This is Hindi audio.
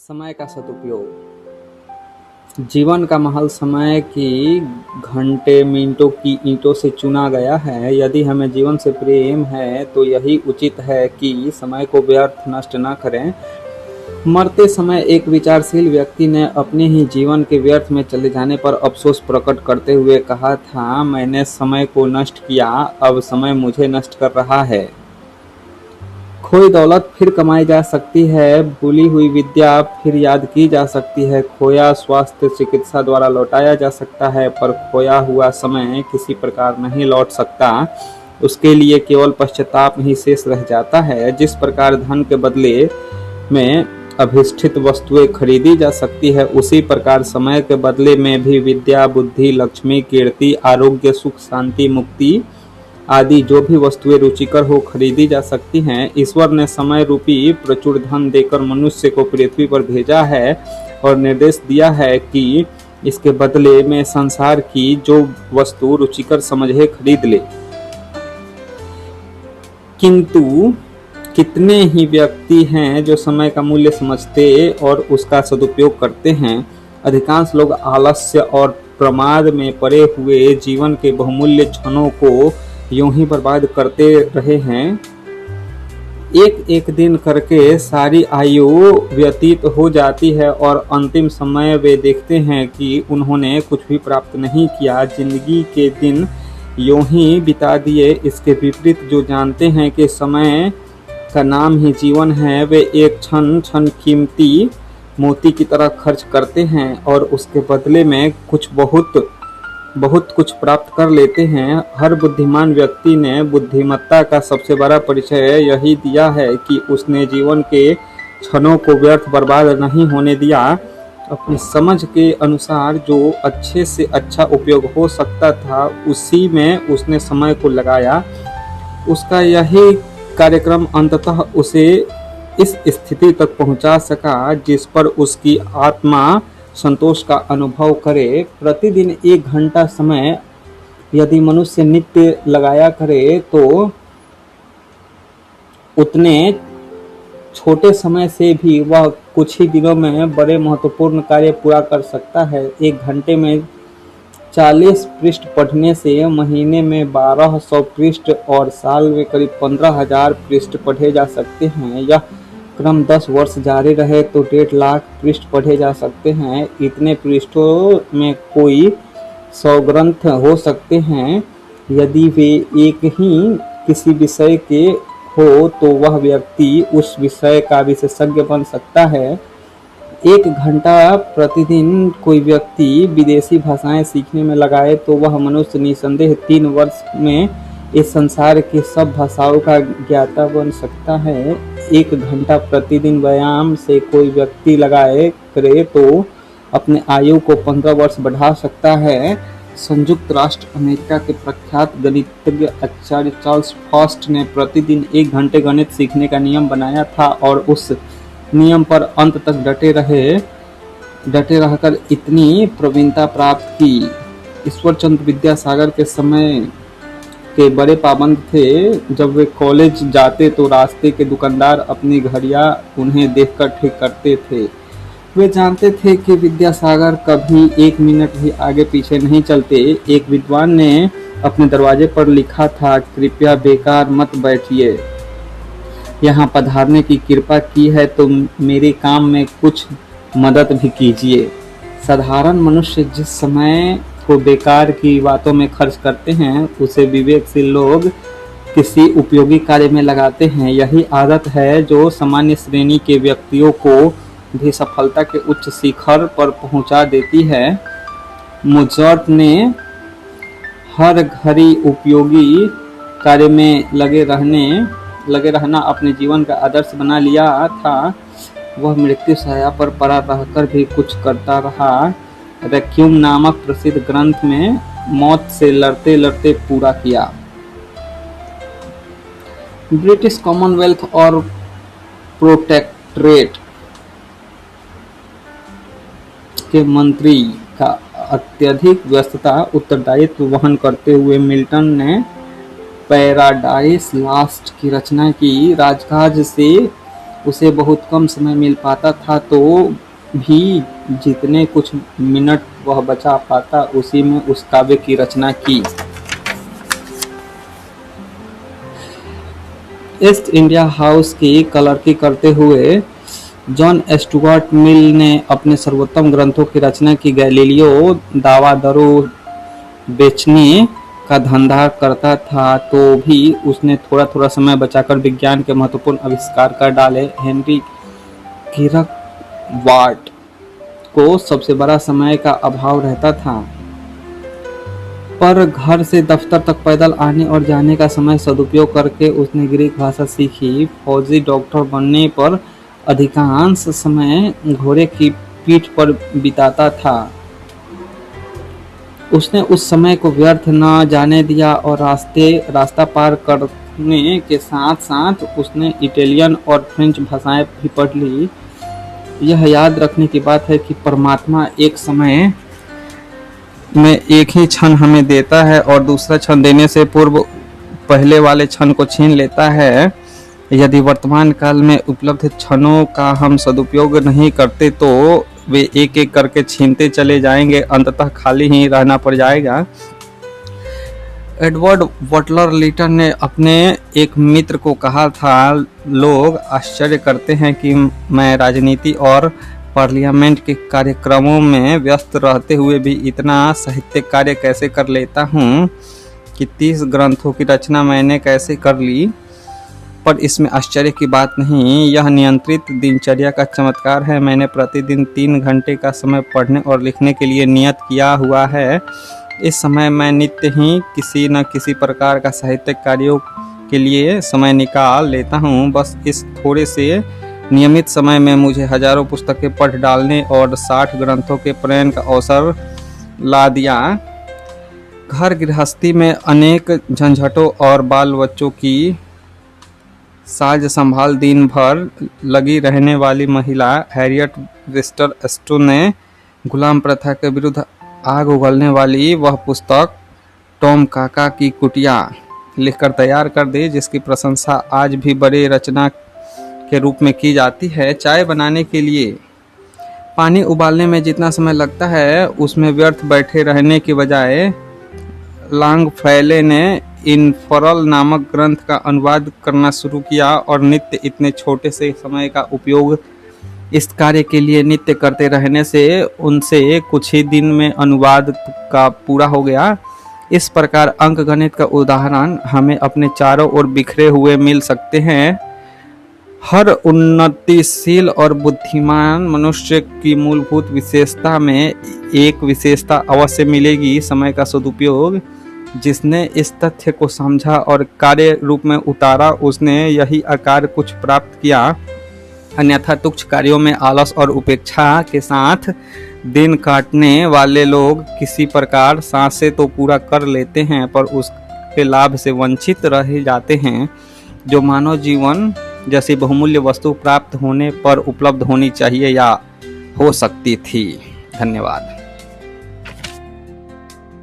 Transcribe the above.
समय का सदुपयोग। जीवन का महल समय की घंटे मिनटों की ईंटों से चुना गया है। यदि हमें जीवन से प्रेम है तो यही उचित है कि समय को व्यर्थ नष्ट न करें। मरते समय एक विचारशील व्यक्ति ने अपने ही जीवन के व्यर्थ में चले जाने पर अफसोस प्रकट करते हुए कहा था, मैंने समय को नष्ट किया, अब समय मुझे नष्ट कर रहा है। खोई दौलत फिर कमाई जा सकती है, भूली हुई विद्या फिर याद की जा सकती है, खोया स्वास्थ्य चिकित्सा द्वारा लौटाया जा सकता है, पर खोया हुआ समय किसी प्रकार नहीं लौट सकता। उसके लिए केवल पश्चाताप ही शेष रह जाता है। जिस प्रकार धन के बदले में अभिष्ठित वस्तुएं खरीदी जा सकती है, उसी प्रकार समय के बदले में भी विद्या, बुद्धि, लक्ष्मी, कीर्ति, आरोग्य, सुख, शांति, मुक्ति आदि जो भी वस्तुएं रुचिकर हो खरीदी जा सकती हैं। ईश्वर ने समय रूपी प्रचुर धन देकर मनुष्य को पृथ्वी पर भेजा है और निर्देश दिया है कि इसके बदले में संसार की जो वस्तु रुचिकर समझे खरीद ले। किंतु कितने ही व्यक्ति हैं जो समय का मूल्य समझते और उसका सदुपयोग करते हैं। अधिकांश लोग आलस्य और प्रमाद में पड़े हुए जीवन के बहुमूल्य क्षणों को यूं ही बर्बाद करते रहे हैं। एक एक दिन करके सारी आयु व्यतीत हो जाती है और अंतिम समय वे देखते हैं कि उन्होंने कुछ भी प्राप्त नहीं किया, जिंदगी के दिन यूं ही बिता दिए। इसके विपरीत जो जानते हैं कि समय का नाम ही जीवन है, वे एक क्षण क्षण कीमती मोती की तरह खर्च करते हैं और उसके बदले में बहुत कुछ प्राप्त कर लेते हैं। हर बुद्धिमान व्यक्ति ने बुद्धिमत्ता का सबसे बड़ा परिचय यही दिया है कि उसने जीवन के क्षणों को व्यर्थ बर्बाद नहीं होने दिया। अपनी समझ के अनुसार जो अच्छे से अच्छा उपयोग हो सकता था, उसी में उसने समय को लगाया। उसका यही कार्यक्रम अंततः उसे इस स्थिति तक पहुंचा सका जिस पर उसकी आत्मा संतोष का अनुभव करे। प्रतिदिन 1 घंटा समय यदि मनुष्य नित्य लगाया करे तो उतने छोटे समय से भी वह कुछ ही दिनों में बड़े महत्वपूर्ण कार्य पूरा कर सकता है। 1 घंटे में 40 पृष्ठ पढ़ने से महीने में 1200 पृष्ठ और साल में करीब 15,000 पृष्ठ पढ़े जा सकते हैं। यह क्रम 10 वर्ष जारी रहे तो 1.5 लाख पृष्ठ पढ़े जा सकते हैं। इतने पृष्ठों में कोई 100 ग्रंथ हो सकते हैं। यदि वे एक ही किसी विषय के हो तो वह व्यक्ति उस विषय का विशेषज्ञ बन सकता है। 1 घंटा प्रतिदिन कोई व्यक्ति विदेशी भाषाएं सीखने में लगाए तो वह मनुष्य निसंदेह 3 वर्ष में इस संसार की सब भाषाओं का ज्ञाता बन सकता है। 1 घंटा प्रतिदिन व्यायाम से कोई व्यक्ति लगाए करे तो अपने आयु को 15 वर्ष बढ़ा सकता है। संयुक्त राष्ट्र अमेरिका के प्रख्यात गणितज्ञ आचार्य चार्ल्स फर्स्ट ने प्रतिदिन 1 घंटे गणित सीखने का नियम बनाया था और उस नियम पर अंत तक डटे रहकर इतनी प्रवीणता प्राप्त की। ईश्वरचंद्र विद्यासागर के समय के बड़े पाबंद थे। जब वे कॉलेज जाते तो रास्ते के दुकानदार अपनी घड़ियां उन्हें देखकर ठीक करते थे। वे जानते थे कि विद्यासागर कभी 1 मिनट भी आगे पीछे नहीं चलते। एक विद्वान ने अपने दरवाजे पर लिखा था, कृपया बेकार मत बैठिए, यहाँ पधारने की कृपा की है तो मेरे काम में कुछ मदद भी कीजिए। साधारण मनुष्य जिस समय को बेकार की बातों में खर्च करते हैं, उसे विवेकशील लोग किसी उपयोगी कार्य में लगाते हैं। यही आदत है जो सामान्य श्रेणी के व्यक्तियों को भी सफलता के उच्च शिखर पर पहुंचा देती है। मोजार्ट ने हर घड़ी उपयोगी कार्य में लगे रहना अपने जीवन का आदर्श बना लिया था। वह मृत्यु शैया पर पड़ा रहकर भी कुछ करता रहा। रेक्यूम नामक प्रसिद्ध ग्रंथ में मौत से लड़ते लड़ते पूरा किया। ब्रिटिश कॉमनवेल्थ और प्रोटेक्टरेट के मंत्री का अत्यधिक व्यस्तता उत्तरदायित्व वहन करते हुए मिल्टन ने पैराडाइस लास्ट की रचना की। राजकाज से उसे बहुत कम समय मिल पाता था, तो भी जितने कुछ मिनट वह बचा पाता उसी में उस काव्य की रचना की। ईस्ट इंडिया हाउस की क्लर्की करते हुए जॉन स्टुअर्ट मिल ने अपने सर्वोत्तम ग्रंथों की रचना की। गैलीलियो दावा दारू बेचने का धंधा करता था, तो भी उसने थोड़ा थोड़ा समय बचाकर विज्ञान के महत्वपूर्ण आविष्कार कर डाले। हेनरी किरकवार्ट को सबसे बड़ा समय का अभाव रहता था, पर घर से दफ्तर तक पैदल आने और जाने का समय सदुपयोग करके उसने ग्रीक भाषा सीखी। फौजी डॉक्टर बनने पर अधिकांश समय घोड़े की पीठ पर बिताता था। उसने उस समय को व्यर्थ न जाने दिया और रास्ता पार करने के साथ साथ उसने इटालियन और फ्रेंच भाषाएं भी पढ़ ली। यह याद रखने की बात है कि परमात्मा एक समय में एक ही क्षण हमें देता है और दूसरा क्षण देने से पूर्व पहले वाले क्षण को छीन लेता है। यदि वर्तमान काल में उपलब्ध क्षणों का हम सदुपयोग नहीं करते तो वे एक एक करके छीनते चले जाएंगे, अंततः खाली ही रहना पड़ जाएगा। एडवर्ड बटलर लिटन ने अपने एक मित्र को कहा था, लोग आश्चर्य करते हैं कि मैं राजनीति और पार्लियामेंट के कार्यक्रमों में व्यस्त रहते हुए भी इतना साहित्यिक कार्य कैसे कर लेता हूँ कि 30 ग्रंथों की रचना मैंने कैसे कर ली। पर इसमें आश्चर्य की बात नहीं, यह नियंत्रित दिनचर्या का चमत्कार है। मैंने प्रतिदिन 3 घंटे का समय पढ़ने और लिखने के लिए नियत किया हुआ है। इस समय मैं नित्य ही किसी न किसी प्रकार का साहित्यिक कार्यों के लिए समय निकाल लेता हूँ। बस इस थोड़े से नियमित समय में मुझे हजारों पुस्तकें पढ़ डालने और 60 ग्रंथों के प्रणयन का अवसर ला दिया। घर गृहस्थी में अनेक झंझटों और बाल बच्चों की साज संभाल दिन भर लगी रहने वाली महिला हैरियट वेस्टर स्टोन ने गुलाम प्रथा के विरुद्ध आग उगलने वाली वह पुस्तक टॉम काका की कुटिया लिखकर तैयार कर दी, जिसकी प्रशंसा आज भी बड़े रचना के रूप में की जाती है। चाय बनाने के लिए पानी उबालने में जितना समय लगता है उसमें व्यर्थ बैठे रहने की बजाय लांगफैले ने इनफरल नामक ग्रंथ का अनुवाद करना शुरू किया और नित्य इतने छोटे से समय का उपयोग इस कार्य के लिए नित्य करते रहने से उनसे कुछ ही दिन में अनुवाद का पूरा हो गया। इस प्रकार अंकगणित का उदाहरण हमें अपने चारों ओर बिखरे हुए मिल सकते हैं। हर उन्नतिशील और बुद्धिमान मनुष्य की मूलभूत विशेषता में एक विशेषता अवश्य मिलेगी, समय का सदुपयोग। जिसने इस तथ्य को समझा और कार्य रूप में उतारा उसने यही आकार कुछ प्राप्त किया। अन्यथा तुच्छ कार्यों में आलस और उपेक्षा के साथ दिन काटने वाले लोग किसी प्रकार सांसें तो पूरा कर लेते हैं पर उसके लाभ से वंचित रह जाते हैं, जो मानव जीवन जैसी बहुमूल्य वस्तु प्राप्त होने पर उपलब्ध होनी चाहिए या हो सकती थी। धन्यवाद।